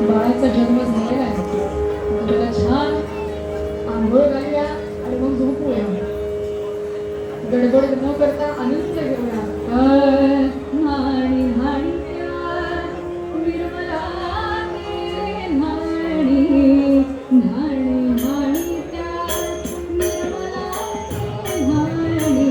बाळाचा जन्म झालेला आहे. त्याला छान आंघोळ घालूया आणि मग झोपूया. गडबड न करता आनंद घेऊया. न्हाणी न्हाणीच्या निर्मला ते न्हाणी न्हाणी न्हाणीच्या निर्मला ते न्हाणी.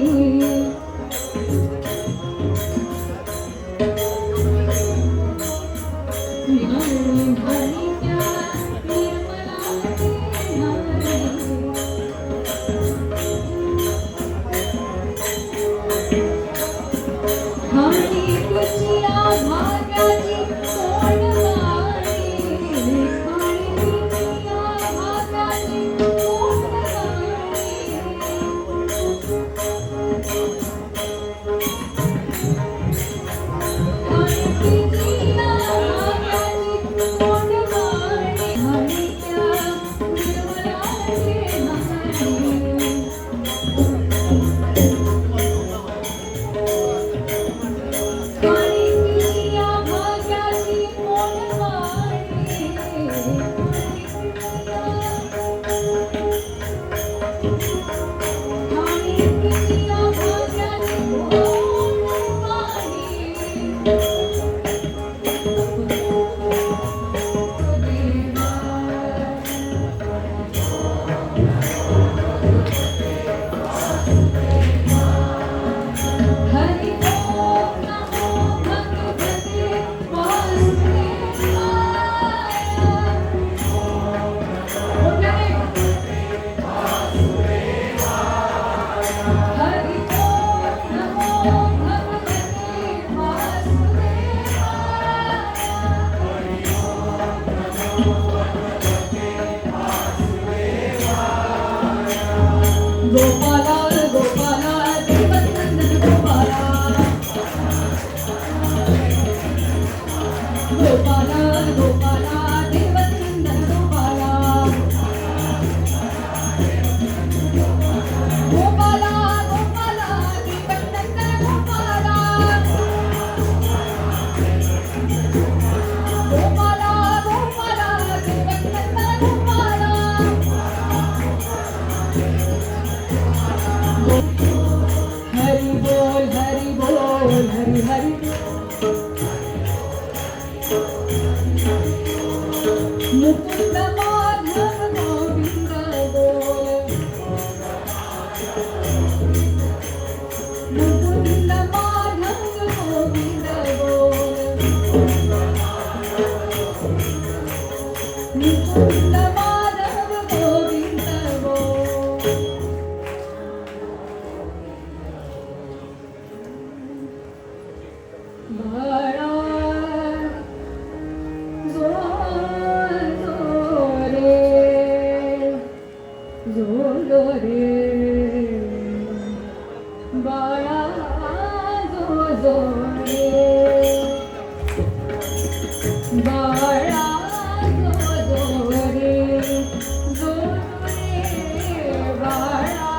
गोपाला गोपाला देवनंदन गोपाला गोपाला गोपाला देवनंदन गोपाला गोपाला गोपाला देवनंदन गोपाला गोपाला गोपाला देवनंदन गोपाला. हरि बोल हरि बोल हरि हरि मुकुंद माधव गोविंद बोल मुकुंद माधव गोविंद बोल मुकुंद माधव गोविंद बोल. बाळा जो जो रे जो रे बाळा जो रे बाळा जो रे बाळा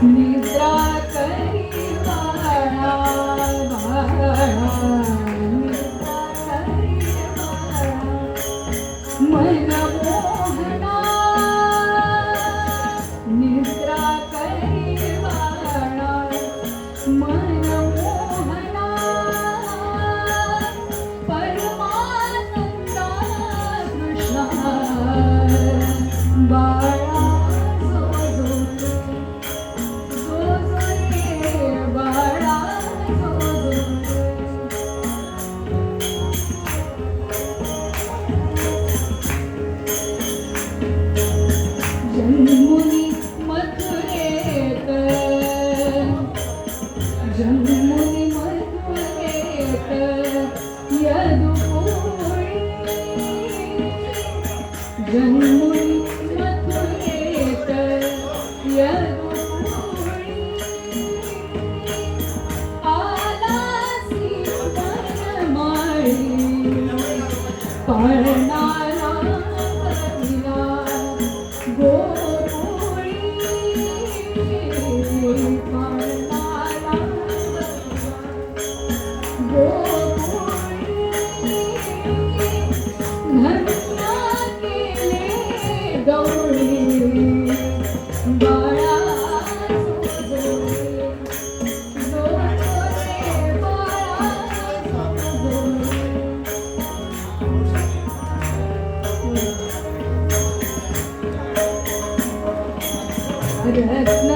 निद्रा करी पाळणारा कपिला गोकुळी पाळणारा गोकुळी धन्य केले गौरी बाळा रत्न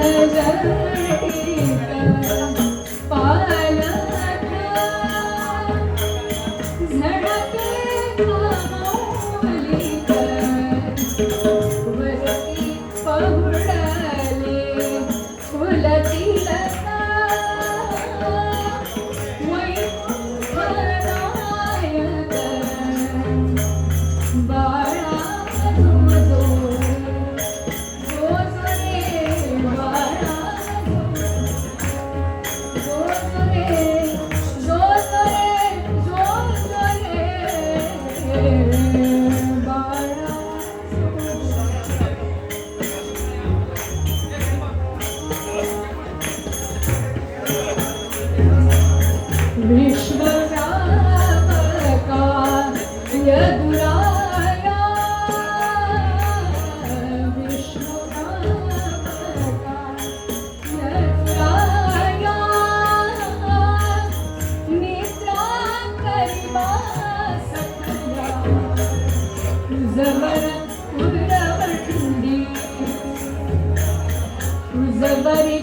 जबरी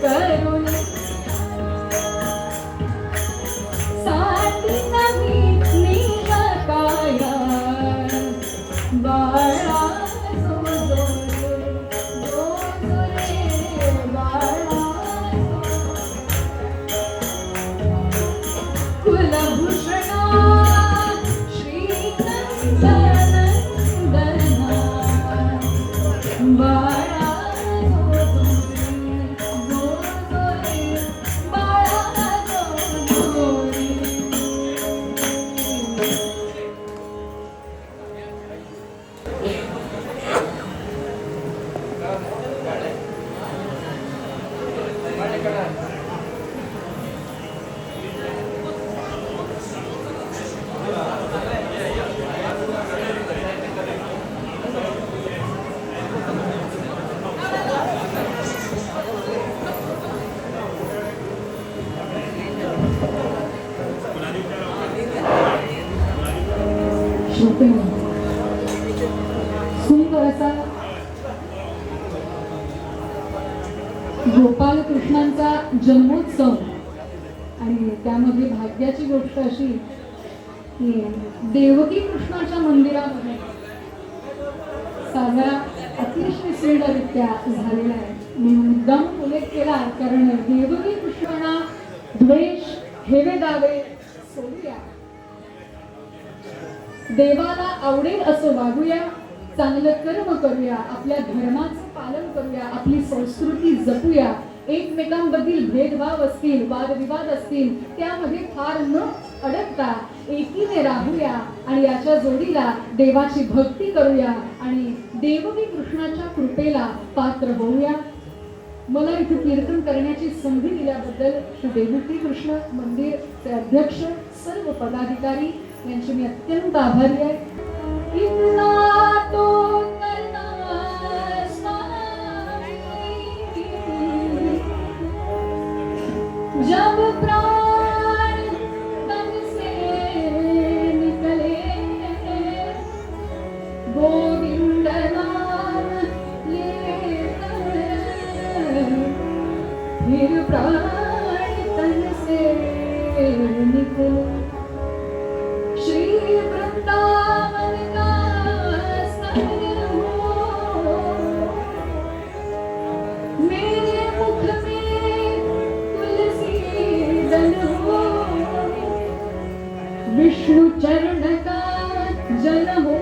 करून साथी नवी निघाया बाळा कुलभूषणा सुंदर असा गोपाल कृष्णांचा जन्मोत्सव आणि त्यामध्ये भाग्याची गोष्ट अशी की देवकी कृष्णाच्या मंदिरामध्ये साजरा अतिशय सुंदररित्या झालेला आहे. मी मुद्दाम उल्लेख केला कारण देवकी कृष्णांना द्वेष हेवे दावे सोडूया, देवाला आवडेल असं वागूया, चांगलं कर्म करूया, आपल्या धर्माचं पालन करूया, आपली संस्कृती जपूया, एकमेकांबद्दल भेदभाव असतील, वादविवाद असतील त्यामध्ये फार न अडकता एकीने राहूया आणि याच्या जोडीला देवाची भक्ती करूया आणि देवकी कृष्णाच्या कृपेला पात्र होऊया. मला इथे कीर्तन करण्याची संधी दिल्याबद्दल श्री देवकी कृष्ण मंदिरचे अध्यक्ष सर्व पदाधिकारी यांचे मी अत्यंत आभारी आहे. इतना तो करना जब प्राण तन से निकले, गोविंद नाम लेकर फिर प्राण तन से निकले. श्री वृंदावन का स्मरण हो, मेरे मुख में तुलसी दल हो, विष्णु चरण का जल हो,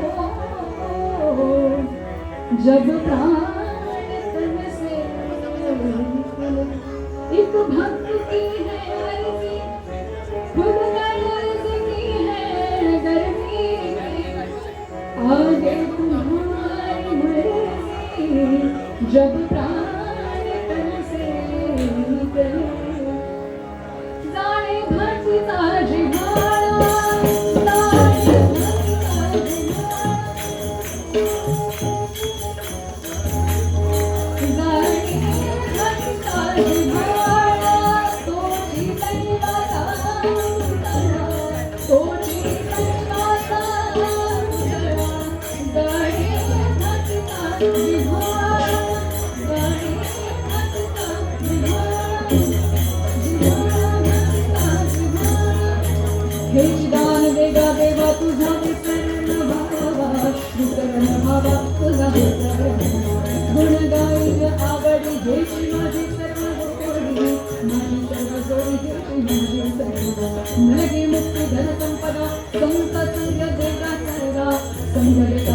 जब प्राण तन से निकले. एक भक्त की है अर्जी, खुद अर्ज की है जब प्राण तन से निकले जाणे घाटीचा जिव्हाळा जाणे घाटीचा जिव्हाळा जाणे घाटीचा जिव्हाळा तोची दैवाचा उजळा तोची दैवाचा उजळा जाणे घाटीचा जिव्हाळा जाणे घाटीचा जिव्हाळा हेच दान देगा देवा तुझा विसरण भावा विसरण भावा तुझा गुण गाईल आवडी घ्यायची माझी सर्व गोडी माझी सर्व जोडी घ्यायची माझी सर्व नगे मुक्ती धन संपदा संत संग देगा सर्गा संग